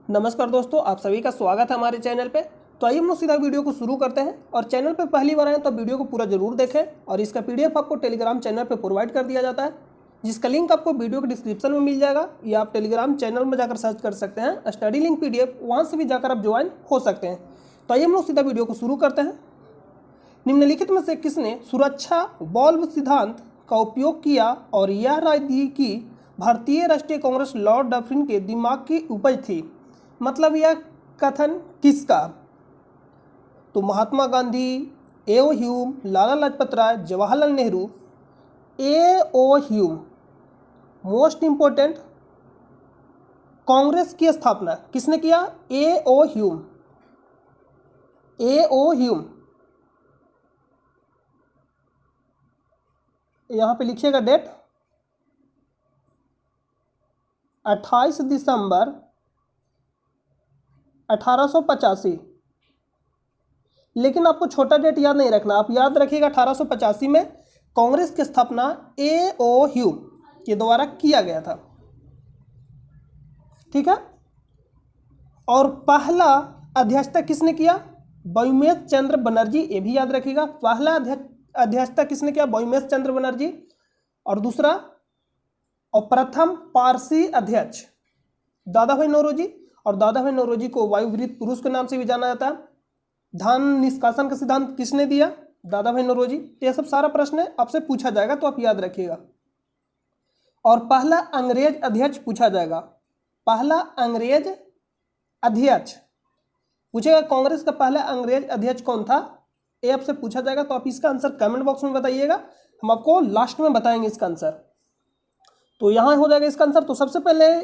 नमस्कार दोस्तों, आप सभी का स्वागत है हमारे चैनल पे। तो आइए हम लोग सीधा वीडियो को शुरू करते हैं। और चैनल पे पहली बार आए तो वीडियो को पूरा जरूर देखें। और इसका पीडीएफ आपको टेलीग्राम चैनल पे प्रोवाइड कर दिया जाता है, जिसका लिंक आपको वीडियो के डिस्क्रिप्शन में मिल जाएगा, या आप टेलीग्राम चैनल में जाकर सर्च कर सकते हैं स्टडी लिंक पीडीएफ, वहाँ से भी जाकर आप ज्वाइन हो सकते हैं। तो आइए हम लोग सीधा वीडियो को शुरू करते हैं। निम्नलिखित में से किसने सुरक्षा वाल्व सिद्धांत का उपयोग किया और यह राय दी कि भारतीय राष्ट्रीय कांग्रेस लॉर्ड डफरिन के दिमाग की उपज थी? मतलब यह कथन किसका? तो Mahatma Gandhi, A O. Hume, Lala Lajpat Rai, Jawaharlal Nehru. A O. Hume most important. Congress की स्थापना किसने किया? ए.ओ. ह्यूम। ए.ओ. ह्यूम, यहां पे लिखिएगा डेट 28 दिसंबर 1885। लेकिन आपको छोटा डेट याद नहीं रखना, आप याद रखिएगा 1885 में कांग्रेस की स्थापना ए.ओ. ह्यूम के द्वारा किया गया था। ठीक है। और पहला अध्यक्षता किसने किया? बैमेश चंद्र बनर्जी, ये भी याद रखिएगा। पहला अध्यक्षता किसने किया? बैमेश चंद्र बनर्जी। और दूसरा और प्रथम पारसी अध्यक्ष दादा भाई नौरोजी। और दादा भाई नौरोजी को वायुवृत्त पुरुष के नाम से भी जाना जाता है। धान निष्कासन का सिद्धांत किसने दिया? दादा भाई नौरोजी। ये सब सारा प्रश्न आपसे पूछा जाएगा, तो आप याद रखिएगा। और पहला अंग्रेज अध्यक्ष पूछा जाएगा। पहला अंग्रेज अध्यक्ष पूछेगा, कांग्रेस का पहला अंग्रेज अध्यक्ष कौन था? ये आपसे पूछा जाएगा। तो आप इसका आंसर कमेंट बॉक्स में बताइएगा, हम आपको लास्ट में बताएंगे इसका आंसर। तो यहां हो जाएगा इसका आंसर। तो सबसे पहले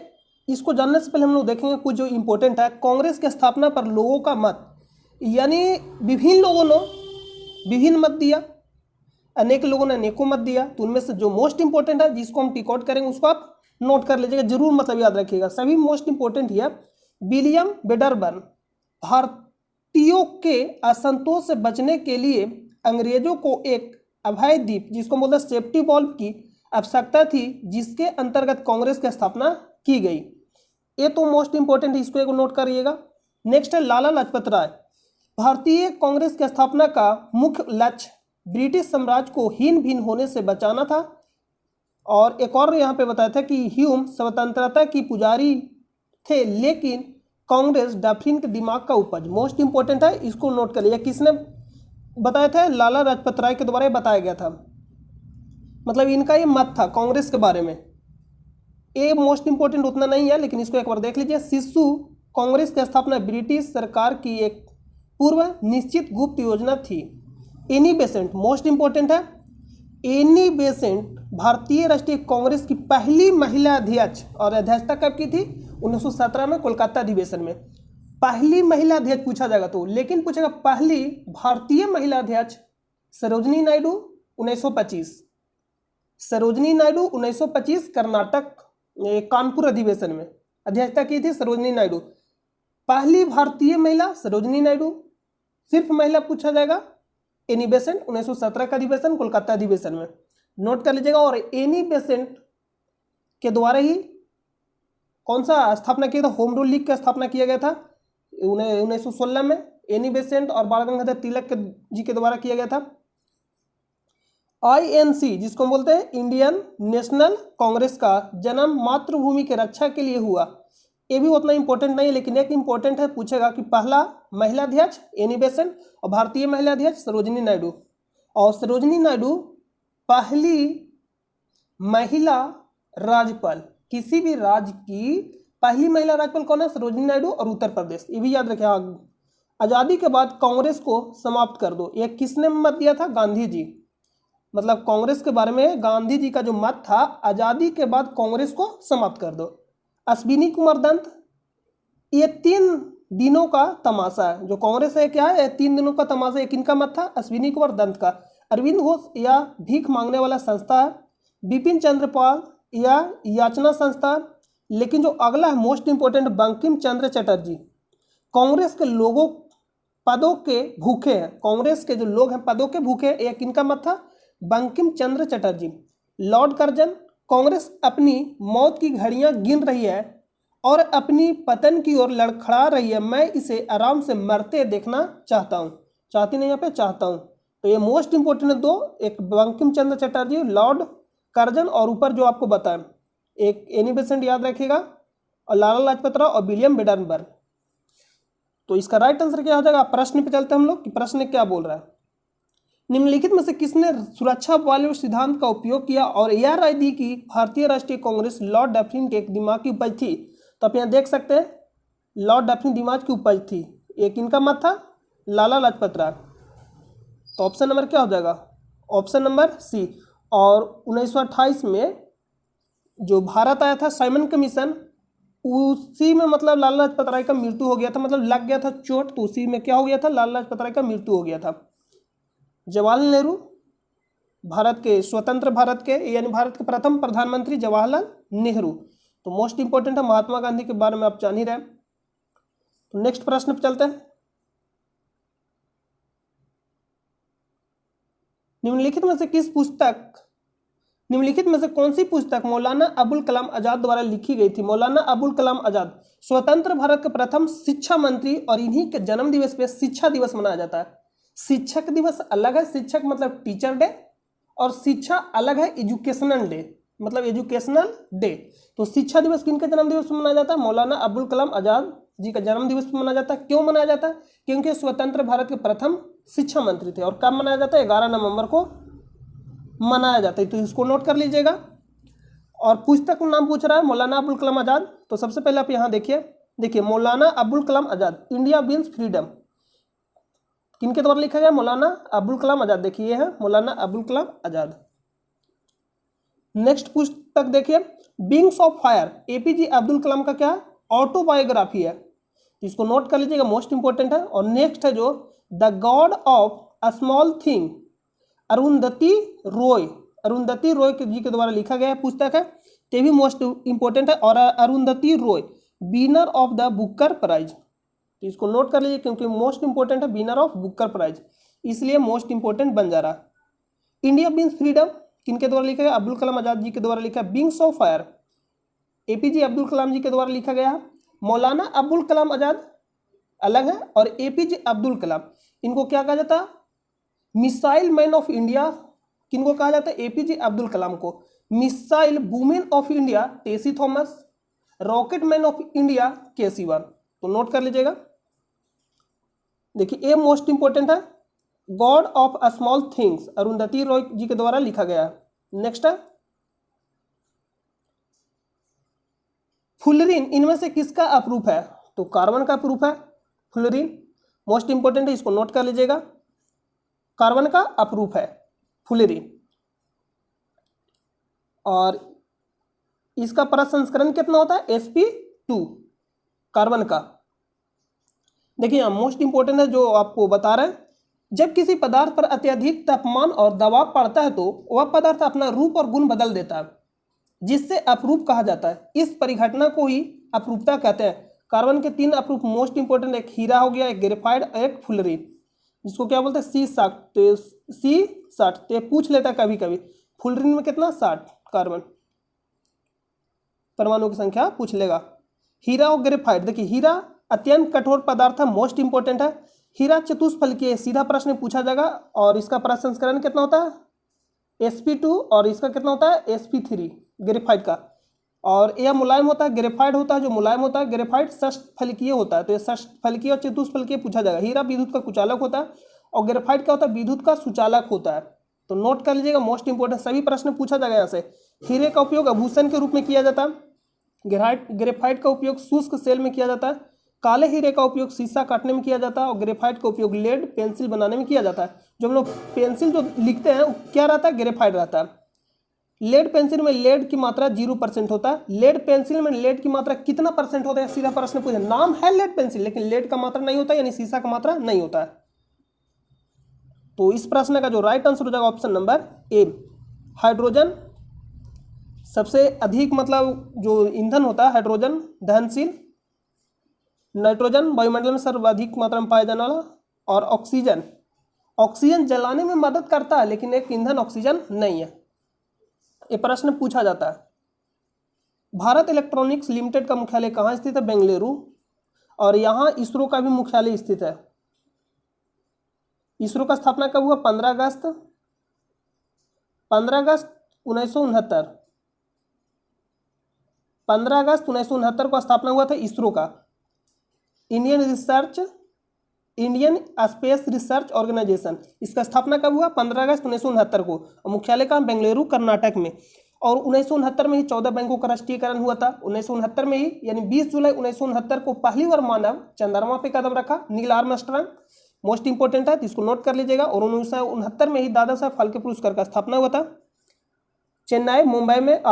इसको जानने से पहले हम लोग देखेंगे कुछ जो इंपॉर्टेंट है। कांग्रेस की स्थापना पर लोगों का मत, यानी विभिन्न लोगों ने विभिन्न मत दिया, अनेक लोगों ने अनेकों मत दिया। तो उनमें से जो मोस्ट इंपॉर्टेंट है, जिसको हम टिक आउट करेंगे, उसको आप नोट कर लीजिएगा जरूर, मतलब याद रखिएगा। सभी मोस्ट इंपॉर्टेंट है। विलियम वेडरबर्न भारतीयों के असंतोष से बचने के लिए अंग्रेजों को एक अभय द्वीप, जिसको बोलते हैं सेफ्टी वॉल्व, की आवश्यकता थी, जिसके अंतर्गत कांग्रेस की स्थापना की गई। ये तो मोस्ट इंपॉर्टेंट है, इसको एक नोट करिएगा। नेक्स्ट है लाला लाजपत राय। भारतीय कांग्रेस की स्थापना का मुख्य लक्ष्य ब्रिटिश साम्राज्य को हीन भिन्न होने से बचाना था। और एक और यहाँ पे बताया था कि ह्यूम स्वतंत्रता की पुजारी थे, लेकिन कांग्रेस डफरिन के दिमाग का उपज। मोस्ट इंपॉर्टेंट है, इसको नोट कर लिया। किसने बताया था? लाला लाजपत राय के द्वारा बताया गया था। मतलब इनका ये मत था कांग्रेस के बारे में। ये मोस्ट इंपॉर्टेंट उतना नहीं है, लेकिन इसको एक बार देख लीजिए। शिशु कांग्रेस की स्थापना ब्रिटिश सरकार की एक पूर्व निश्चित गुप्त योजना थी। एनी बेसेंट मोस्ट इंपॉर्टेंट है। एनी बेसेंट भारतीय राष्ट्रीय कांग्रेस की पहली महिला अध्यक्ष, और अध्यक्षता कब की थी? 1917 में कोलकाता अधिवेशन में। पहली महिला अध्यक्ष पूछा जाएगा तो, लेकिन पूछेगा पहली भारतीय महिला अध्यक्ष सरोजनी नायडू 1925। सरोजनी नायडू 1925 कर्नाटक कानपुर अधिवेशन में अध्यक्षता की थी सरोजनी नायडू। पहली भारतीय महिला सरोजनी नायडू। सिर्फ महिला पूछा जाएगा। एनी बेसेंट 1917 का अधिवेशन, कोलकाता अधिवेशन में नोट कर लीजिएगा। और एनी बेसेंट के द्वारा ही कौन सा स्थापना किया था? होम रूल लीग का स्थापना किया गया था 1916 में। एनी बेसेंट और बाल गंगाधर तिलक जी के द्वारा किया गया था। आईएनसी, जिसको हम बोलते हैं इंडियन नेशनल कांग्रेस, का जन्म मातृभूमि के रक्षा के लिए हुआ। ये भी उतना इंपॉर्टेंट नहीं है, लेकिन एक इंपॉर्टेंट है, पूछेगा कि पहला महिला अध्यक्ष एनी बेसेंट और भारतीय महिला अध्यक्ष सरोजनी नायडू। और सरोजनी नायडू पहली महिला राज्यपाल, किसी भी राज्य की पहली महिला राज्यपाल कौन है? सरोजनी नायडू। और उत्तर प्रदेश, ये भी याद रखें। आजादी के बाद कांग्रेस को समाप्त कर दो, यह किसने मत दिया था? गांधी जी। मतलब कांग्रेस के बारे में गांधी जी का जो मत था, आजादी के बाद कांग्रेस को समाप्त कर दो। अश्विनी कुमार दत्त, ये 3 दिनों का तमाशा है। जो कांग्रेस है क्या है? 3 दिनों का तमाशा। एक इनका मत था अश्विनी कुमार दत्त का। अरविंद घोष या भीख मांगने वाला संस्था है। बिपिन चंद्रपाल या याचना संस्था। लेकिन जो अगला है मोस्ट इंपोर्टेंट, बंकिम चंद्र चटर्जी। कांग्रेस के लोगों पदों के भूखे हैं। कांग्रेस के जो लोग हैं पदों के भूखे हैं। एक इनका मत था बंकिम चंद्र चटर्जी। लॉर्ड कर्जन, कांग्रेस अपनी मौत की घड़ियां गिन रही है, और अपनी पतन की ओर लड़खड़ा रही है, मैं इसे आराम से मरते देखना चाहता हूँ। चाहती नहीं, यहाँ पे चाहता हूँ। तो ये मोस्ट इंपोर्टेंट है दो, एक बंकिम चंद्र चटर्जी, लॉर्ड कर्जन, और ऊपर जो आपको बताएं एक एनी बेसेंट याद रखिएगा, और लाला लाजपत राय और विलियम बेडनबर्ग। तो इसका राइट आंसर क्या हो जाएगा? प्रश्न पे चलते हैं हम लोग कि प्रश्न क्या बोल रहा है। निम्नलिखित में से किसने सुरक्षा बॉलीवुड सिद्धांत का उपयोग किया और यह राय दी कि भारतीय राष्ट्रीय कांग्रेस लॉर्ड डफरिन के एक दिमाग की उपज थी? तो आप यहाँ देख सकते हैं लॉर्ड डफरिन दिमाग की उपज थी। एक इनका मत था, लाला लाजपत राय। तो ऑप्शन नंबर क्या हो जाएगा? Option number C. और 1928 में जो भारत आया था साइमन कमीशन, उसी में मतलब लाला लाजपत राय का मृत्यु हो गया था, मतलब लग गया था चोट, तो उसी में क्या हो गया था? लाला लाजपत राय का मृत्यु हो गया था। जवाहरलाल नेहरू, भारत के स्वतंत्र भारत के यानी भारत के प्रथम प्रधानमंत्री जवाहरलाल नेहरू। तो मोस्ट इंपोर्टेंट है, महात्मा गांधी के बारे में आप जान ही रहे। तो नेक्स्ट प्रश्न पे चलते हैं। निम्नलिखित में से कौन सी पुस्तक मौलाना अबुल कलाम आजाद द्वारा लिखी गई थी? मौलाना अबुल कलाम आजाद स्वतंत्र भारत के प्रथम शिक्षा मंत्री, और इन्हीं के जन्म दिवस पे शिक्षा दिवस मनाया जाता है। शिक्षक दिवस अलग है, शिक्षक मतलब टीचर डे, और शिक्षा अलग है, एजुकेशनल डे मतलब एजुकेशनल डे। तो शिक्षा दिवस किनके जन्म दिवस पर मनाया जाता है? मौलाना अबुल कलाम आजाद जी का जन्म दिवस पर मनाया जाता है। क्यों मनाया जाता है? क्योंकि स्वतंत्र भारत के प्रथम शिक्षा मंत्री थे। और कब मनाया जाता है? 11 नवंबर को मनाया जाता है। तो इसको नोट कर लीजिएगा। और पुस्तक का नाम पूछ रहा है मौलाना अबुल कलाम आजाद। तो सबसे पहले आप यहाँ देखिए Maulana Abul Kalam Azad, India wins freedom, किनके द्वारा लिखा गया? मौलाना अबुल कलाम आजाद। देखिए ये है मौलाना अबुल कलाम आजाद। नेक्स्ट पुस्तक देखिए wings of fire, APJ Abdul Kalam का क्या ऑटोबायोग्राफी है। इसको नोट कर लीजिएगा, मोस्ट इंपोर्टेंट है। और नेक्स्ट है जो the god of a small thing, Arundhati Roy, Arundhati Roy ji के द्वारा लिखा गया पुस्तक है, ये भी मोस्ट इंपोर्टेंट है। और Arundhati Roy winner of the Booker prize, तो इसको नोट कर लीजिए क्योंकि मोस्ट इंपोर्टेंट है, विनर ऑफ बुकर प्राइज, इसलिए मोस्ट इंपोर्टेंट बन जा रहा। इंडिया विंस फ्रीडम किनके द्वारा लिखा गया? अब्दुल कलाम आजाद जी के द्वारा लिखा। Wings of fire APJ Abdul Kalam ji के द्वारा लिखा गया। मौलाना अबुल कलाम आजाद अलग है, और एपीजे अब्दुल कलाम, इनको क्या कहा जाता? मिसाइल मैन ऑफ इंडिया किनको कहा जाता है? एपीजे अब्दुल कलाम को। Missile women of India Tessy Thomas, rocket man of India K Sivan. तो नोट कर लीजिएगा। देखिए ये मोस्ट इंपोर्टेंट है, god of a small things Arundhati Roy ji के द्वारा लिखा गया है। नेक्स्ट है फुलरिन, इनमें से किसका अप्रूफ है? तो कार्बन का अप्रूफ है फुलरिन, मोस्ट इंपोर्टेंट है, इसको नोट कर लीजिएगा। कार्बन का अप्रूफ है फुलरिन। और इसका प्रसंस्करण कितना होता है? sp2 कार्बन का। देखिए यहाँ मोस्ट इंपोर्टेंट है जो आपको बता रहे हैं, जब किसी पदार्थ पर अत्यधिक तापमान और दबाव पड़ता है तो वह पदार्थ अपना रूप और गुण बदल देता है, जिससे अपरूप कहा जाता है। इस परिघटना को ही अपरूपता कहते हैं। कार्बन के 3 अपरूप मोस्ट इंपोर्टेंट, एक हीरा हो गया, एक ग्रेफाइट, एक फुलरिन, जिसको क्या बोलते हैं? C60। तो C60 तो पूछ लेता है कभी कभी, फुलरिन में कितना? 60 कार्बन परमाणु की संख्या पूछ लेगा। हीरा और ग्रेफाइट, देखिए हीरा अत्यंत कठोर पदार्थ है, मोस्ट इंपोर्टेंट है। हीरा चतुष्फलकीय, सीधा प्रश्न पूछा जाएगा। और इसका प्रसंस्करण कितना होता है? sp2, और इसका कितना होता है? sp3 ग्रेफाइट का। और यह मुलायम होता है, ग्रेफाइट होता है जो मुलायम होता है, ग्रेफाइट षष्ठफलकीय होता है। तो ये षष्ठफलकीय और चतुष्फलकीय पूछा जाएगा। हीरा विद्युत का कुचालक होता है, और ग्रेफाइट क्या होता है? विद्युत का सुचालक होता है। तो नोट कर लीजिएगा, मोस्ट इंपोर्टेंट, सभी प्रश्न पूछा जाएगा यहाँ से। हीरे का उपयोग आभूषण के रूप में किया जाता है, ग्रेफाइट का उपयोग शुष्क सेल में किया जाता है, काले हीरे का उपयोग शीशा काटने में किया जाता है, और ग्रेफाइट का उपयोग लेड पेंसिल बनाने में किया जाता है। जो हम लोग पेंसिल जो लिखते हैं वो क्या रहता है? ग्रेफाइट रहता है। लेड पेंसिल में लेड की मात्रा 0% होता है। लेड पेंसिल में लेड की मात्रा कितना परसेंट होता है? सीधा प्रश्न पूछे, नाम है लेड पेंसिल लेकिन लेड का मात्रा नहीं होता, यानी शीशा का मात्रा नहीं होता है। तो इस प्रश्न का जो राइट आंसर हो जाएगा ऑप्शन नंबर ए। हाइड्रोजन सबसे अधिक मतलब जो ईंधन होता है हाइड्रोजन दहनशील, नाइट्रोजन वायुमंडल में सर्वाधिक मात्रा में पाया जाने वाला, और ऑक्सीजन, ऑक्सीजन जलाने में मदद करता है लेकिन एक ईंधन ऑक्सीजन नहीं है। ये प्रश्न पूछा जाता है। भारत इलेक्ट्रॉनिक्स लिमिटेड का मुख्यालय कहाँ स्थित है? बेंगलुरु। और यहाँ इसरो का भी मुख्यालय स्थित है। इसरो का स्थापना कब हुआ? 15 अगस्त 1969। 15 अगस्त 1969 को स्थापना हुआ था इसरो का, इंडियन स्पेस रिसर्च ऑर्गेनाइजेशन। इसका स्थापना कब हुआ? 15 अगस्त 1969 को। और मुख्यालय कहाँ? बेंगलुरु, कर्नाटक में। और 1969 में ही 14 बैंकों का राष्ट्रीयकरण हुआ था। 1969 में ही, यानी 20 जुलाई 1969 को पहली बार मानव चंद्रमा पे कदम रखा, नील आर्मस्ट्रांग। मोस्ट इंपोर्टेंट है, तो इसको नोट कर लीजिएगा। और 1969 में ही दादा साहब फाल्के पुरस्कार का स्थापना हुआ था। चेन्नई, मुंबई में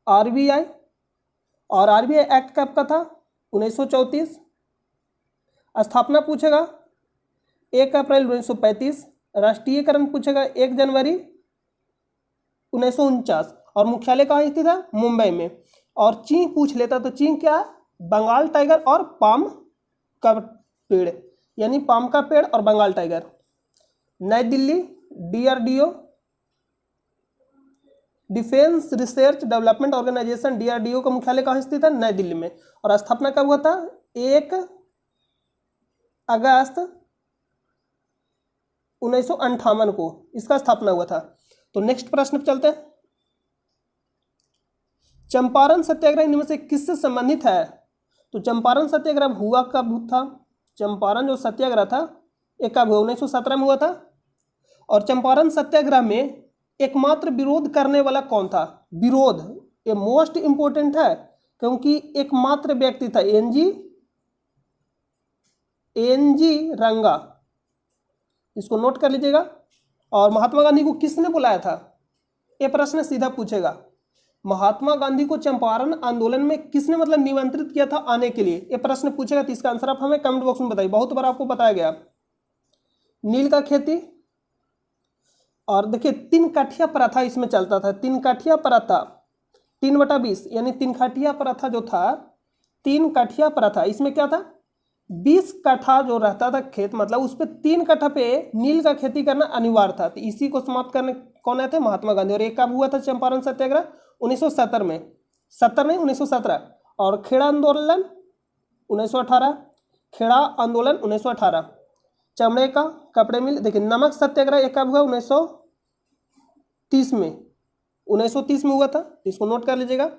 आरबीआई और आरबीआई एक्ट कब का था? 1934। स्थापना पूछेगा 1 अप्रैल 1935। राष्ट्रीयकरण पूछेगा 1 जनवरी 1949। और मुख्यालय कहाँ स्थित है? मुंबई में। और चीन पूछ लेता तो चीन क्या है? बंगाल टाइगर और पाम का पेड़, यानी पाम का पेड़ और बंगाल टाइगर। नई Delhi, DRDO, defence research development organisation, DRDO का मुख्यालय कहाँ स्थित है? नई दिल्ली में। और स्थापना कब हुआ था? 1 अगस्त 1958 को इसका स्थापना हुआ था। तो नेक्स्ट प्रश्न पे चलते हैं। चंपारण सत्याग्रह इनमें से किससे संबंधित है? तो चंपारण सत्याग्रह हुआ कब था? चंपारण जो सत्याग्रह था ये कब हुआ? 1917 में हुआ था। और चंपारण सत्याग्रह में एकमात्र विरोध करने वाला कौन था? विरोध, ये मोस्ट इंपोर्टेंट है, क्योंकि एकमात्र व्यक्ति था एनजी रंगा। इसको नोट कर लीजिएगा। और महात्मा गांधी को किसने बुलाया था? ये प्रश्न सीधा पूछेगा। महात्मा गांधी को चंपारण आंदोलन में किसने मतलब निमंत्रित किया था आने के लिए? ये प्रश्न पूछेगा। तो इसका आंसर आप हमें कमेंट बॉक्स में बताइए। बहुत बार आपको बताया गया। नील का खेती। और देखिए 3 काठिया प्रथा इसमें चलता था। 3 काठिया प्रथा 3/20, यानी 3 काठिया प्रथा जो था, 3 काठिया प्रथा, इसमें क्या था? 20 कट्ठा जो रहता था खेत, मतलब उस पर 3 कट्ठा पे नील का खेती करना अनिवार्य था। तो इसी को समाप्त करने कौन आए थे? महात्मा गांधी। और एक कब हुआ था चंपारण सत्याग्रह? 1970 में। 70 नहीं, 1917। और खेड़ा आंदोलन 1918। खेड़ा आंदोलन 1918। चमड़े का कपड़े मिल, देखिए नमक सत्याग्रह एक कब हुआ? 1930 में। 1930 में हुआ था, इसको नोट कर लीजिएगा।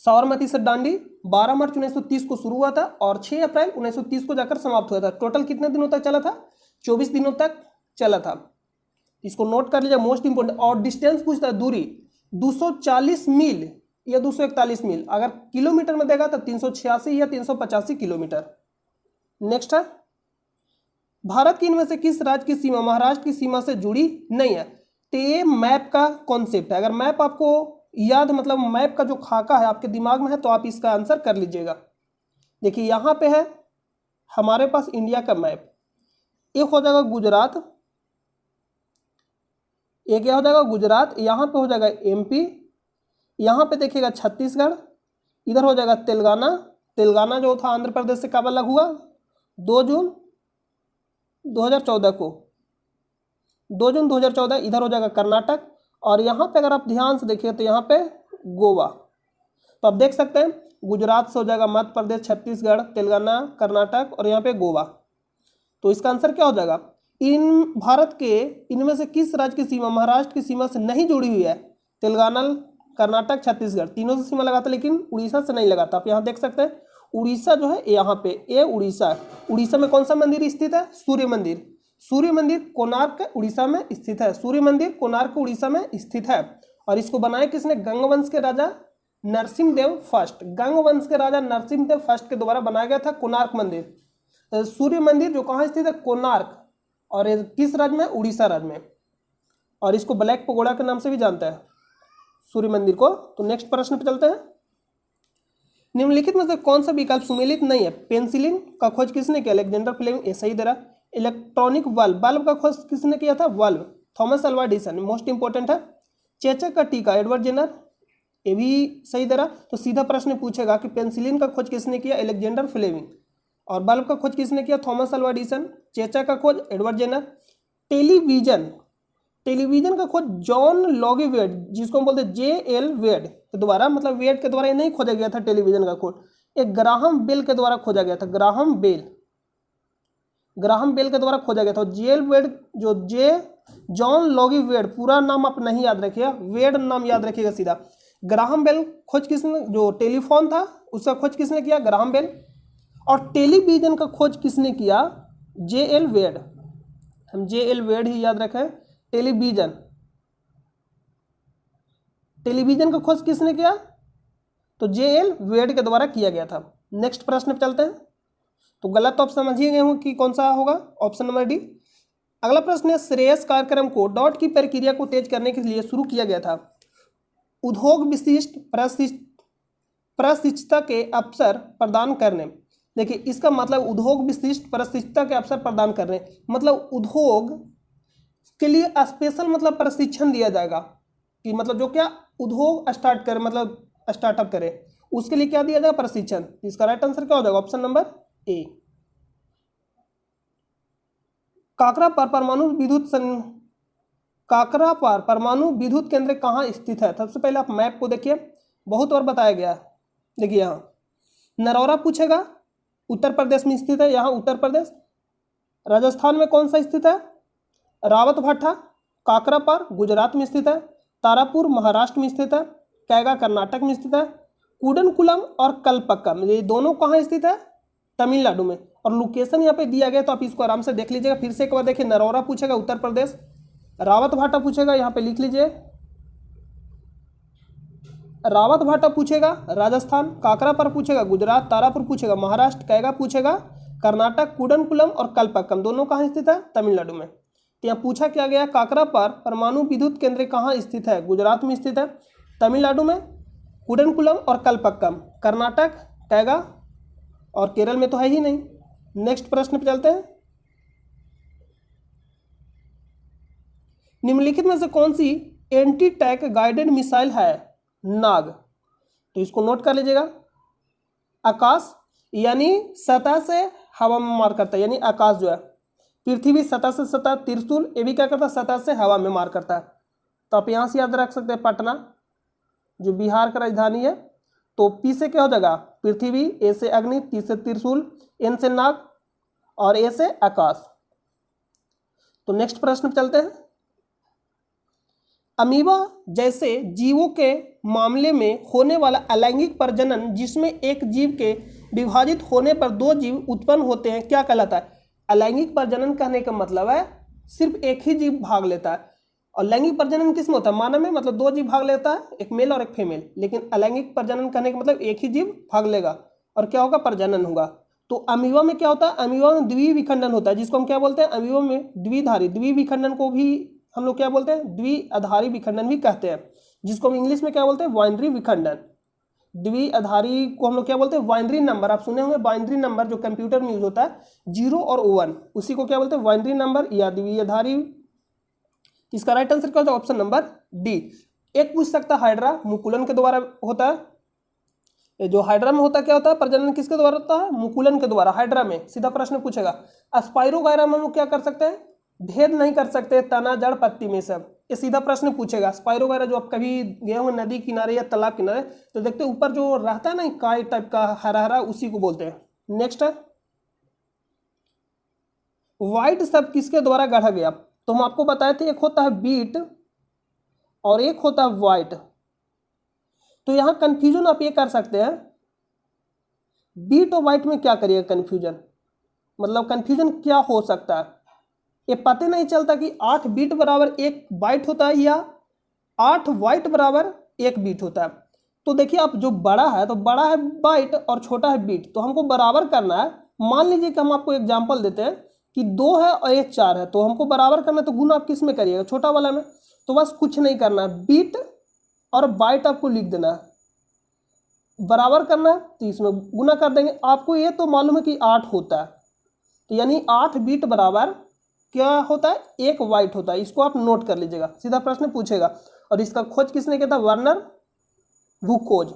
साबरमती से दांडी 12 मार्च 1930 को शुरू हुआ था और 6 अप्रैल 1930 को जाकर समाप्त हुआ था। टोटल कितने दिनों तक चला था? 24 दिनों तक चला था। इसको नोट कर लीजिए, मोस्ट इंपोर्टेंट। और डिस्टेंस पूछता है, दूरी 240 मील या 241 मील। अगर किलोमीटर में देगा तो 386 या 385 किलोमीटर। नेक्स्ट है, भारत की इनमें से किस राज्य की सीमा महाराष्ट्र की सीमा से जुड़ी नहीं है? तो ये मैप का कॉन्सेप्ट है। अगर मैप आपको याद, मतलब मैप का जो खाका है आपके दिमाग में है, तो आप इसका आंसर कर लीजिएगा। देखिए यहाँ पे है हमारे पास इंडिया का मैप। एक हो जाएगा गुजरात, एक क्या हो जाएगा? गुजरात। यहाँ पे हो जाएगा एमपी, यहाँ पे देखिएगा छत्तीसगढ़, इधर हो जाएगा तेलंगाना। तेलंगाना जो था आंध्र प्रदेश से कब अलग हुआ? 2 जून 2014 को। 2 जून 2014। इधर हो जाएगा कर्नाटक। और यहाँ पे अगर आप ध्यान से देखिए तो यहाँ पे गोवा। तो आप देख सकते हैं गुजरात से हो जाएगा मध्य प्रदेश, छत्तीसगढ़, तेलंगाना, कर्नाटक और यहाँ पे गोवा। तो इसका आंसर क्या हो जाएगा? इन भारत के इनमें से किस राज्य की सीमा महाराष्ट्र की सीमा से नहीं जुड़ी हुई है? तेलंगाना, कर्नाटक, छत्तीसगढ़, तीनों से सीमा लगाता, लेकिन उड़ीसा से नहीं लगाता। आप यहाँ देख सकते हैं उड़ीसा जो है यहाँ पे, ये उड़ीसा है। उड़ीसा में कौन सा मंदिर स्थित है? सूर्य मंदिर। सूर्य मंदिर कोणार्क उड़ीसा में स्थित है। सूर्य मंदिर कोणार्क उड़ीसा में स्थित है। और इसको बनाया किसने? गंगवंश के राजा नरसिंहदेव फर्स्ट। गंगवंश के राजा नरसिंहदेव फर्स्ट के द्वारा बनाया गया था कोणार्क मंदिर। सूर्य मंदिर जो कहाँ स्थित है? कोणार्क। और किस राज्य में? उड़ीसा राज्य में। और इसको ब्लैक पगोड़ा के नाम से भी जानता है सूर्य मंदिर को। तो नेक्स्ट प्रश्न पे चलते हैं। निम्नलिखित में से कौन सा विकल्प सुमेलित नहीं है? पेंसिलिन का खोज किसने किया? अलेक्जेंडर फ्लेमिंग, ऐसा ही दे रहा। इलेक्ट्रॉनिक बल्ब का खोज किसने किया था? Bulb, Thomas Alva Edison. Most important है। चेचक का टीका, एडवर्ड जेनर, ये भी सही दे रहा। तो सीधा प्रश्न पूछेगा कि पेंसिलिन का खोज किसने किया? Alexander Fleming. और बल्ब का खोज किसने किया? Thomas Alva Edison. चेचक का खोज एडवर्ड जेनर। टेलीविजन टेलीविजन का खोज जॉन लॉगी वेड, जिसको हम बोलते हैं JL वेड के द्वारा, मतलब वेड के द्वारा ये नहीं खोजा गया था टेलीविजन का खोज, एक ग्राहम बेल के द्वारा खोजा गया था। ग्राहम बेल के द्वारा खोजा गया था। JL वेड जो जॉन लॉगी वेड, पूरा नाम आप नहीं याद रखिएगा, वेड नाम याद रखिएगा सीधा। ग्राहम बेल खोज किसने, जो टेलीफोन था उसका खोज किसने किया, ग्राहम बेल। और टेलीविजन का खोज किसने किया, JL वेड। हम JL वेड ही याद रखें। टेलीविजन का खोज किसने किया, तो JL वेड के द्वारा किया गया था। नेक्स्ट प्रश्न पे चलते हैं। तो गलत तो आप समझिए गए हो कि कौन सा होगा, ऑप्शन नंबर डी। अगला प्रश्न है, श्रेयस कार्यक्रम को डॉट की प्रक्रिया को तेज करने के लिए शुरू किया गया था। उद्योग विशिष्ट प्रशिक्षता के अवसर प्रदान करने। देखिए इसका मतलब उद्योग विशिष्ट प्रशिक्षता के अवसर प्रदान करने, मतलब उद्योग के लिए स्पेशल मतलब प्रशिक्षण दिया जाएगा, कि मतलब जो क्या उद्योग स्टार्ट करे, मतलब स्टार्टअप करे, उसके लिए क्या दिया जाएगा, प्रशिक्षण। इसका राइट आंसर क्या हो जाएगा, ऑप्शन नंबर ए। काकरा पर परमाणु विद्युत केंद्र कहाँ स्थित है। सबसे पहले आप मैप को देखिए, बहुत बार बताया गया है। देखिए यहाँ नरौरा पूछेगा, उत्तर प्रदेश में स्थित है, यहाँ उत्तर प्रदेश। राजस्थान में कौन सा स्थित है, रावत भाटा। काकरापार गुजरात में स्थित है। तारापुर महाराष्ट्र में स्थित है। कैगा कर्नाटक में स्थित है। कूडनकुलम और कलपक्कम ये दोनों कहाँ स्थित है, तमिलनाडु में। और लोकेशन यहाँ पे दिया गया, तो आप इसको आराम से देख लीजिएगा। फिर से एक बार देखिए, नरौरा पूछेगा उत्तर प्रदेश, रावत भाटा पूछेगा, यहाँ पे लिख लीजिए रावत भाटा पूछेगा राजस्थान, काकरापार पूछेगा गुजरात, तारापुर पूछेगा महाराष्ट्र, कैगा पूछेगा कर्नाटक, कूडनकुलम और कलपक्कम दोनों कहाँ स्थित है, तमिलनाडु में। तो यहाँ पूछा क्या गया, काकरापार परमाणु विद्युत केंद्र कहाँ स्थित है, गुजरात में स्थित है, तमिलनाडु में, कूडनकुलम और कलपक्कम कर्नाटक, कैगा और केरल में तो है ही नहीं। नेक्स्ट प्रश्न पे चलते हैं। निम्नलिखित में से कौन सी एंटी टैंक गाइडेड मिसाइल है, नाग। तो इसको नोट कर लीजिएगा। आकाश यानी सतह से हवा में मार करता है, यानी आकाश जो है, पृथ्वी सतह से सतह, त्रिशूल ये भी क्या करता है, सतह से हवा में मार करता है। तो आप यहाँ से याद रख सकते हैं पटना जो बिहार का राजधानी है। तो पी से क्या हो जाएगा, पृथ्वी, ए से अग्नि, टी से त्रिशूल, एन से नाग और ए से आकाश। तो नेक्स्ट प्रश्न पे चलते हैं। अमीबा जैसे जीवों के मामले में होने वाला अलैंगिक प्रजनन, जिसमें एक जीव के विभाजित होने पर दो जीव उत्पन्न होते हैं, क्या कहलाता है। अलैंगिक प्रजनन कहने का मतलब है सिर्फ एक ही जीव भाग लेता है। और लैंगिक प्रजनन किस में होता है, मानव में, मतलब दो जीव भाग लेता है, एक मेल और एक फीमेल। लेकिन अलैंगिक प्रजनन कहने का मतलब एक ही जीव भाग लेगा और क्या होगा, प्रजनन होगा। तो अमीबा में क्या होता है, अमीबा में द्विविखंडन होता है, जिसको हम क्या बोलते हैं, अमीबा में द्विधारी, द्विविखंडन को भी हम लोग क्या बोलते हैं, द्विआधारी विखंडन भी कहते हैं, जिसको हम इंग्लिश में क्या बोलते हैं, बाइनरी विखंडन। द्विआधारी को हम लोग क्या बोलते हैं, बाइनरी नंबर। आप सुने होंगे बाइनरी नंबर जो कंप्यूटर में यूज होता है, 0 और 1, उसी को क्या बोलते हैं, बाइनरी नंबर या द्विआधारी। इसका राइट आंसर क्या होता है, ऑप्शन नंबर डी। एक पूछ सकता है, हाइड्रा मुकुलन के द्वारा होता है। जो हाइड्रा में होता है क्या होता है, प्रजनन किसके द्वारा होता है, मुकुलन के द्वारा। हाइड्रा में सीधा प्रश्न पूछेगा। स्पाइरोगायरा में हम लोग क्या कर सकते हैं, भेद नहीं कर सकते तना, जड़, पत्ती में सब, ये सीधा प्रश्न पूछेगा। स्पाइरोगायरा जो आप कभी गए होंगे नदी किनारे या तालाब किनारे, तो देखते हैं ऊपर जो रहता है ना काय टाइप का हरा हरा, उसी को बोलते हैं। नेक्स्ट है, व्हाइट शब्द किसके द्वारा गढ़ा गया। तो हम आपको बताए थे, एक होता है बीट और एक होता है व्हाइट। तो यहां कंफ्यूजन आप ये कर सकते हैं, बीट और व्हाइट में क्या करिएगा कंफ्यूजन, मतलब कंफ्यूजन क्या हो सकता है, ये पता नहीं चलता कि 8 बीट बराबर 1 बाइट होता है या 8 वाइट बराबर 1 बीट होता है। तो देखिए आप, जो बड़ा है तो बड़ा है बाइट और छोटा है बीट, तो हमको बराबर करना है। मान लीजिए कि हम आपको एग्जांपल देते हैं कि 2 है और एक 4 है, तो हमको बराबर करना है, तो गुना आप किस में करिएगा, छोटा वाला में। तो बस कुछ नहीं करना है, बीट और बाइट आपको लिख देना है, बराबर करना है, तो इसमें गुना कर देंगे। आपको ये तो मालूम है कि 8 होता है, तो यानी 8 बीट बराबर क्या होता है, 1 वाइट होता है। इसको आप नोट कर लीजिएगा, सीधा प्रश्न पूछेगा। और इसका खोज किसने किया था, वर्नर वुकोज।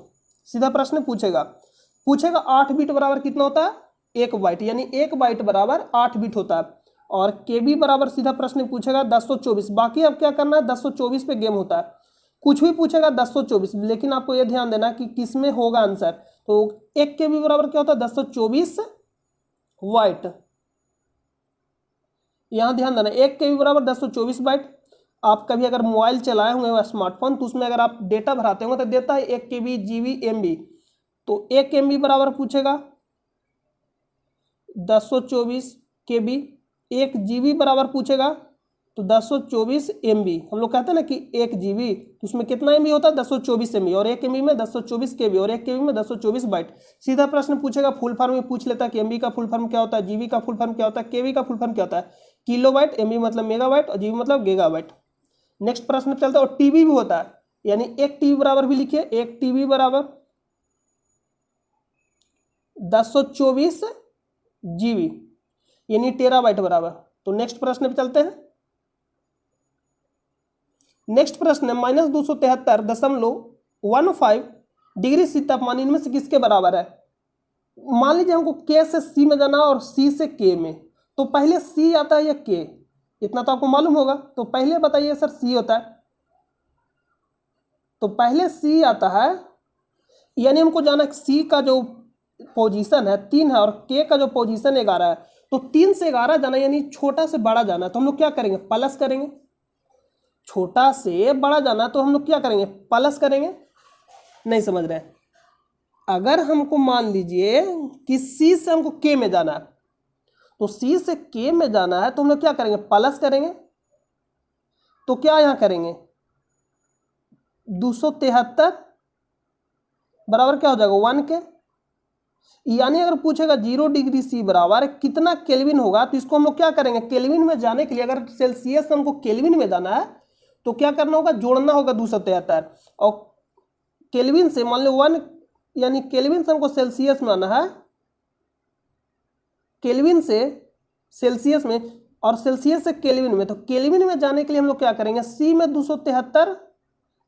सीधा प्रश्न पूछेगा 8 बीट बराबर कितना होता है, 1 बाइट, यानी 1 बाइट बराबर 8 बीट होता है। और KB बराबर सीधा प्रश्न पूछेगा 1024। बाकी अब क्या करना है, 1024 पे गेम होता है, कुछ भी पूछेगा 1024, लेकिन आपको यह ध्यान देना कि किस में होगा आंसर। तो 1 KB बराबर क्या होता है, 1024 वाट। यहां ध्यान देना 1 KB बराबर 1024 बाइट। आप कभी अगर मोबाइल चलाए होंगे स्मार्टफोन, तो उसमें अगर आप डेटा भराते होंगे तो देता है 1 KB GB MB। तो 1 MB बराबर पूछेगा 1024 KB, 1 GB बराबर पूछेगा तो 1024 MB। हम लोग कहते हैं ना कि 1 GB, तो उसमें कितना MB होता है, 1024 MB, और 1 MB में 1024 KB, और 1 KB में 1024 बाइट। सीधा प्रश्न पूछेगा, फुल फॉर्म में पूछ लेता है कि MB का फुल फॉर्म क्या होता है, GB का फुल फॉर्म क्या होता है, KB का फुल फॉर्म क्या होता है, किलो बाइट, MB मतलब मेगाबाइट, और GB मतलब गीगाबाइट। नेक्स्ट प्रश्न चलता है, और TB भी होता है, यानी 1 TB बराबर भी लिखिए, 1 TB बराबर 1024 GB, यानी टेराबाइट बराबर। तो नेक्स्ट प्रश्न पे चलते हैं। नेक्स्ट प्रश्न है -273.15 डिग्री सी तापमान इनमें से किसके बराबर है। मान लीजिए हमको K से C में जाना और C से K में, तो पहले C आता है या K, इतना तो आपको मालूम होगा। तो पहले बताइए सर C होता है, तो पहले C आता है, यानी हमको जाना C का जो पोजीशन है 3 है और K का जो पोजीशन 11 है। तो 3 से 11 जाना यानी छोटा से बड़ा जाना, तो हम लोग क्या करेंगे, प्लस करेंगे। छोटा से बड़ा जाना तो हम लोग क्या करेंगे, प्लस करेंगे। नहीं समझ रहे हैं। अगर हमको मान लीजिए कि C से हमको K में जाना है, तो C से K में जाना है तो हम लोग क्या करेंगे, प्लस करेंगे। तो क्या यहां करेंगे, 273 बराबर क्या हो जाएगा 1 के, यानी अगर पूछेगा 0 डिग्री C बराबर कितना केल्विन होगा, तो इसको हम लोग क्या करेंगे, केल्विन में जाने के लिए अगर सेल्सियस से हमको केल्विन में जाना है तो क्या करना होगा, जोड़ना होगा 273, और केल्विन से मान लो 1, यानी केल्विन से हमको सेल्सियस में आना है, केल्विन से सेल्सियस में और सेल्सियस से केल्विन में। तो केल्विन में जाने के लिए हम लोग क्या करेंगे, C में 273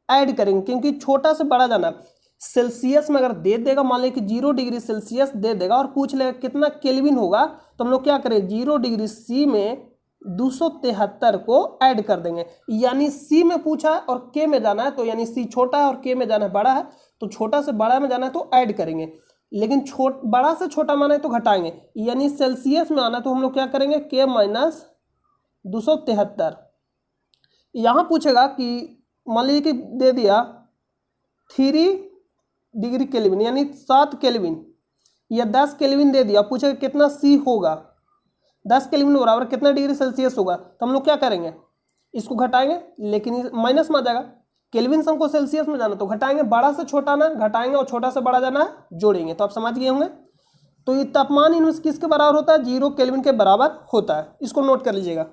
ऐड करेंगे, क्योंकि छोटा से बड़ा जाना। सेल्सियस में अगर दे देगा, मान लीजिए कि 0 डिग्री सेल्सियस दे देगा और पूछ लेगा कितना केल्विन होगा, तो हम लोग क्या करें, 0 डिग्री C में 273 को ऐड कर देंगे। यानी C में पूछा है और K में जाना है, तो यानी C छोटा है और K में जाना है बड़ा है, तो छोटा से बड़ा में जाना है तो ऐड करेंगे, लेकिन बड़ा से छोटा माना है तो घटाएंगे। यानी सेल्सियस में आना तो हम लोग क्या करेंगे, K माइनस 273। यहां पूछेगा कि मान लीजिए कि दे दिया 3 डिग्री केल्विन यानी 7 केल्विन या 10 केल्विन दे दिया, पूछेगा कितना C होगा, 10 केल्विन बराबर कितना डिग्री सेल्सियस होगा, तो हम लोग क्या करेंगे, इसको घटाएंगे, लेकिन माइनस में आ जाएगा। केल्विन से हमको सेल्सियस में जाना तो घटाएंगे, बड़ा से छोटा ना घटाएंगे और छोटा से बड़ा जाना जोड़ेंगे। तो आप समझ गए होंगे। तो ये तापमान इनमें से किसके बराबर होता है, 0 केल्विन के बराबर होता है, इसको नोट कर लीजिएगा।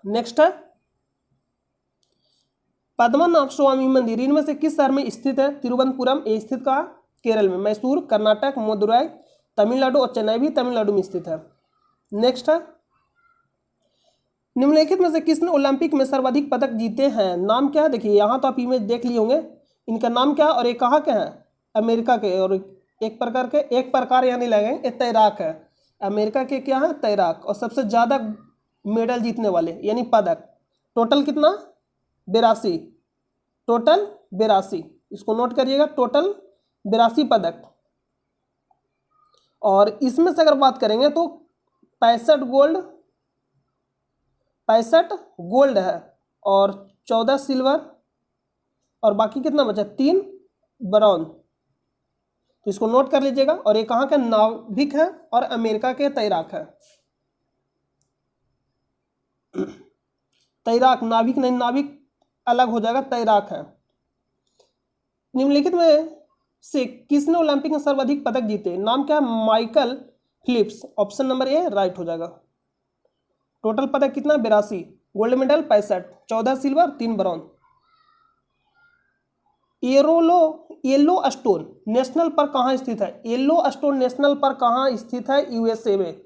नेक्स्ट है पद्मनाभ स्वामी मंदिर इनमें से किस शहर में स्थित है। तिरुवनंतपुरम, ये स्थित कहाँ, केरल में। मैसूर कर्नाटक, मदुरई तमिलनाडु, और चेन्नई भी तमिलनाडु में स्थित है। नेक्स्ट है निम्नलिखित में से किसने ओलंपिक में सर्वाधिक पदक जीते हैं। नाम क्या है, देखिए यहाँ तो आप इमेज देख लिए होंगे, इनका नाम क्या है और ये कहाँ के हैं, अमेरिका के। और एक प्रकार यहाँ नहीं लगाएंगे, ये तैराक है, अमेरिका के क्या है, तैराक, और सबसे ज्यादा मेडल जीतने वाले यानी पदक। टोटल कितना, 82, टोटल 82, इसको नोट करिएगा, टोटल 82 पदक। और इसमें से अगर बात करेंगे तो 65 गोल्ड है और 14 सिल्वर, और बाकी कितना बचा, 3 ब्रॉन्ज। तो इसको नोट कर लीजिएगा। और ये कहाँ का, नाविक है और अमेरिका के तैराक है। तैराक, नाविक नहीं, नाविक अलग हो जाएगा, तैराक है। निम्नलिखित में से किसने ओलंपिक में सर्वाधिक पदक जीते। नाम क्या है, Michael Phelps. Option number A right हो जाएगा। टोटल पदक कितना, 82, gold medal 65, 14 silver, 3 bronze. Yellowstone national park कहाँ स्थित है। येलो स्टोन नेशनल पार्क कहाँ स्थित है, यूएसए में।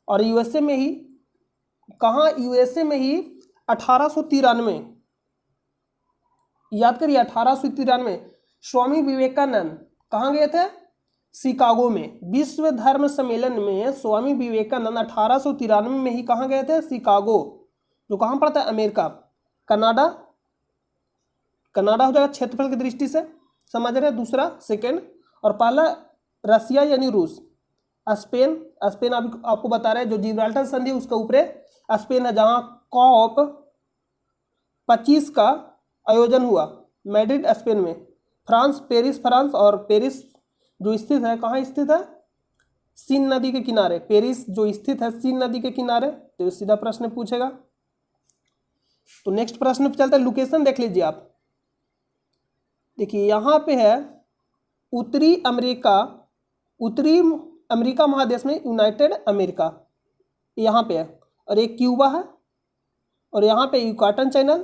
और यूएसए में ही कहाँ, यूएसए में ही 1893, याद करिए 1893 स्वामी विवेकानंद कहाँ गए थे, शिकागो में विश्व धर्म सम्मेलन में स्वामी विवेकानंद 1893 में ही कहाँ गए थे? शिकागो, जो कहाँ पड़ता है? अमेरिका। कनाडा, कनाडा हो जाएगा क्षेत्रफल की दृष्टि से, समझ रहे हैं? दूसरा सेकंड। और पहला रसिया यानी रूस। स्पेन, स्पेन आपको बता रहे हैं जो जिब्राल्टर संधि उसके ऊपर स्पेन है, जहाँ COP 25 का आयोजन हुआ मैड्रिड स्पेन में। फ्रांस, पेरिस फ्रांस, और पेरिस जो स्थित है कहाँ स्थित है? सीन नदी के किनारे। पेरिस जो स्थित है सीन नदी के किनारे। तो सीधा प्रश्न पूछेगा। तो नेक्स्ट प्रश्न पे चलते हैं। लोकेशन देख लीजिए आप। देखिए यहाँ पे है उत्तरी अमेरिका महादेश में यूनाइटेड अमेरिका यहाँ पे है, और एक क्यूबा है, और यहाँ पे युकाटन चैनल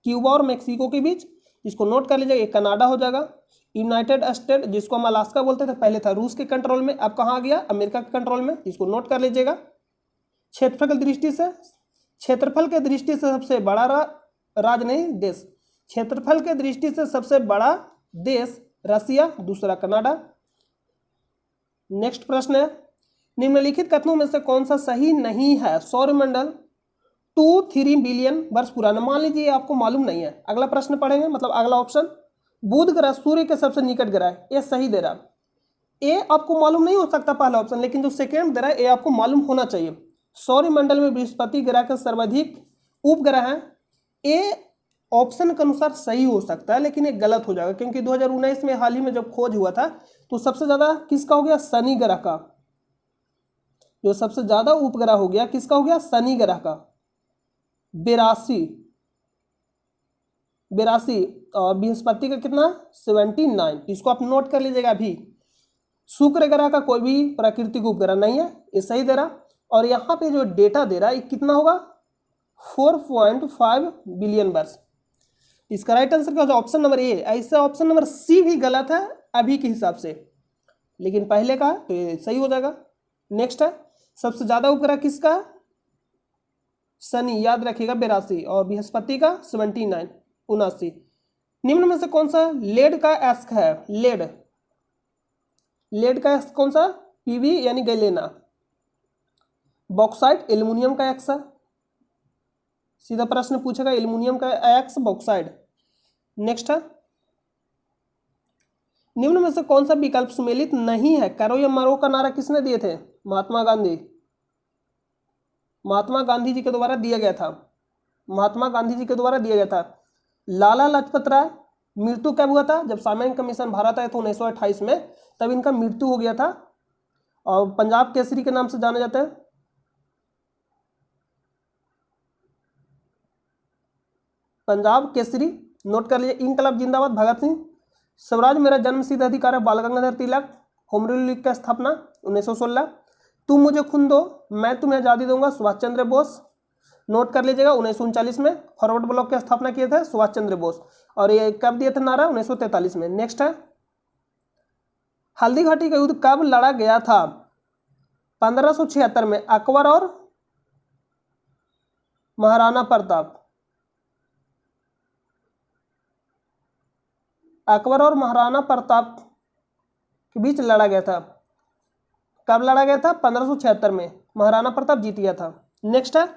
क्यूबा और मेक्सिको के बीच, इसको नोट कर लीजिएगा। एक कनाडा हो जाएगा। यूनाइटेड स्टेट जिसको हम अलास्का बोलते थे, पहले था रूस के कंट्रोल में, अब कहाँ आ गया? अमेरिका के कंट्रोल में, इसको नोट कर लीजिएगा। क्षेत्रफल की दृष्टि से सबसे बड़ा राज्य नहीं देश, क्षेत्रफल के दृष्टि से सबसे बड़ा देश रसिया, दूसरा कनाडा। नेक्स्ट प्रश्न है, निम्नलिखित कथनों में से कौन सा सही नहीं है? सौरमंडल 2-3 बिलियन वर्ष पुराना। मान लीजिए आपको मालूम नहीं है, अगला प्रश्न पढ़ेंगे, मतलब अगला ऑप्शन, बुध ग्रह सूर्य के सबसे निकट ग्रह है, ये सही दे रहा है। ए आपको मालूम नहीं हो सकता पहला ऑप्शन, लेकिन जो सेकेंड दे रहा है ये आपको मालूम होना चाहिए। सौरमंडल में बृहस्पति ग्रह का सर्वाधिक उपग्रह है, ये ऑप्शन के अनुसार सही हो सकता है, लेकिन ये गलत हो जाएगा, क्योंकि 2019 में हाल ही में जब खोज हुआ था तो सबसे ज्यादा किसका हो गया? शनि ग्रह का। जो सबसे ज्यादा उपग्रह हो गया किसका हो गया? शनि ग्रह का, 82, और बृहस्पति का कितना? 79। इसको आप नोट कर लीजिएगा। अभी शुक्र ग्रह का कोई भी प्राकृतिक उपग्रह नहीं है, ये सही दे रहा। और यहाँ पे जो डेटा दे रहा है कितना होगा? 4.5 बिलियन वर्ष। इसका राइट आंसर क्या होगा? ऑप्शन नंबर ए। ऐसा ऑप्शन नंबर सी भी गलत है अभी के हिसाब से, लेकिन पहले का तो ये सही हो जाएगा। नेक्स्ट है, सबसे ज्यादा उपग्रह किसका? शनि, याद रखिएगा 82, और बृहस्पति का 79, 79। निम्न में से कौन सा लेड का एस्क है? लेड का एस्क कौन सा? पीवी यानी गैलेना। बॉक्साइट एल्युमिनियम का एक्स है, सीधा प्रश्न पूछेगा, एल्युमिनियम का एक्स बॉक्साइड। नेक्स्ट है, निम्न में से कौन सा विकल्प सुमेलित नहीं है? करो या मरो का नारा किसने दिए थे? महात्मा गांधी। महात्मा गांधी जी के द्वारा दिया गया था, महात्मा गांधी जी के द्वारा दिया गया था। लाला लाजपत राय, मृत्यु कब हुआ था? जब सामयिक कमीशन भारत आया था 1928 में, तब इनका मृत्यु हो गया था, और पंजाब केसरी के नाम से जाने जाते हैं। पंजाब केसरी, नोट कर लीजिए। इनकलाब जिंदाबाद, भगत सिंह। स्वराज मेरा जन्म सिद्ध अधिकार है, बाल Gangadhar Tilak. Home rule league का स्थापना 1916। तुम मुझे खून दो मैं तुम्हें आजादी दूंगा, सुभाष चंद्र बोस। नोट कर लीजिएगा 1939 में फॉरवर्ड ब्लॉक की स्थापना किए थे सुभाष चंद्र बोस, और ये कब दिए थे नारा? 1943 में। नेक्स्ट है, हल्दी घाटी का युद्ध कब लड़ा गया था? 1576 में। अकबर और महाराणा प्रताप, अकबर और महाराणा प्रताप के बीच लड़ा गया था। कब लड़ा गया था? 1576 में। महाराणा प्रताप जीत गया था। नेक्स्ट है,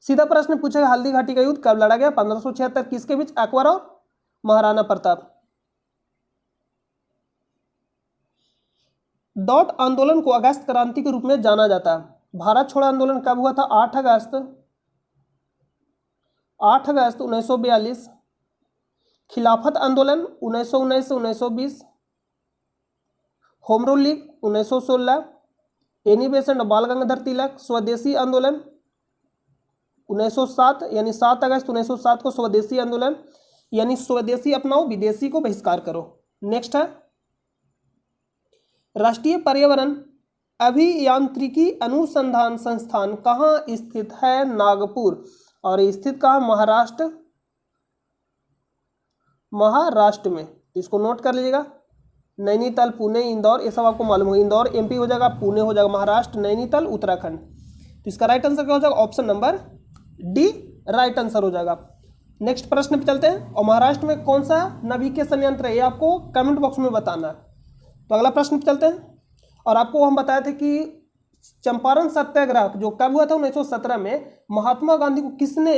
सीधा प्रश्न पूछेगा, हल्दी घाटी का युद्ध कब लड़ा गया? 1576। किसके बीच? अकबर और महाराणा प्रताप। डॉट आंदोलन को अगस्त क्रांति के रूप में जाना जाता है। भारत छोड़ो आंदोलन कब हुआ था? 8 अगस्त 1942। खिलाफत आंदोलन 1919 से 1920। Home rule league 1916। Annie Besant, बाल गंगाधर तिलक। स्वदेशी आंदोलन 1907, यानी 7 अगस्त 1907 को स्वदेशी आंदोलन, यानी स्वदेशी अपनाओ विदेशी को बहिष्कार करो। नेक्स्ट है, राष्ट्रीय पर्यावरण अभियांत्रिकी अनुसंधान संस्थान कहाँ स्थित है? नागपुर। और स्थित कहाँ? महाराष्ट्र में। इसको नोट कर लीजिएगा। नैनीताल, पुणे, इंदौर, ये सब आपको मालूम होगा। इंदौर एमपी हो जाएगा, पुणे हो जाएगा महाराष्ट्र, नैनीताल उत्तराखंड। तो इसका राइट आंसर क्या हो जाएगा? Option number D right answer हो जाएगा। नेक्स्ट प्रश्न पे चलते हैं। और महाराष्ट्र में कौन सा नेविगेशन यंत्र है? ये आपको कमेंट बॉक्स में बताना है। तो अगला प्रश्न पे चलते हैं। और आपको हम बताए थे कि चंपारण सत्याग्रह जो कब हुआ था 1917 में, महात्मा गांधी को किसने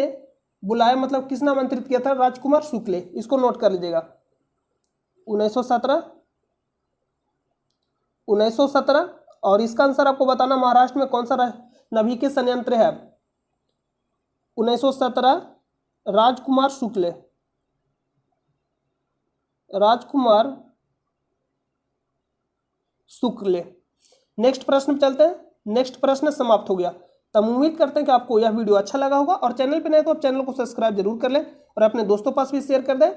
बुलाया, मतलब किसने आमंत्रित किया था? राजकुमार शुक्ले। इसको नोट कर लीजिएगा। 1917। और इसका आंसर आपको बताना महाराष्ट्र में कौन सा नाभिकीय संयंत्र है? 1917 राजकुमार शुक्ले। राजकुमार शुक्ले। नेक्स्ट प्रश्न पे चलते हैं। नेक्स्ट प्रश्न समाप्त हो गया। तो हम उम्मीद करते हैं कि आपको यह वीडियो अच्छा लगा होगा, और चैनल पे नए तो आप चैनल को सब्सक्राइब जरूर कर लें और अपने दोस्तों पास भी शेयर कर दें।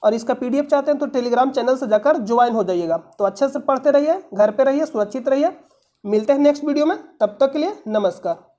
और इसका पीडीएफ चाहते हैं तो टेलीग्राम चैनल से जाकर ज्वाइन हो जाइएगा। तो अच्छे से पढ़ते रहिए, घर पे रहिए, सुरक्षित रहिए। मिलते हैं नेक्स्ट वीडियो में, तब तक के लिए नमस्कार।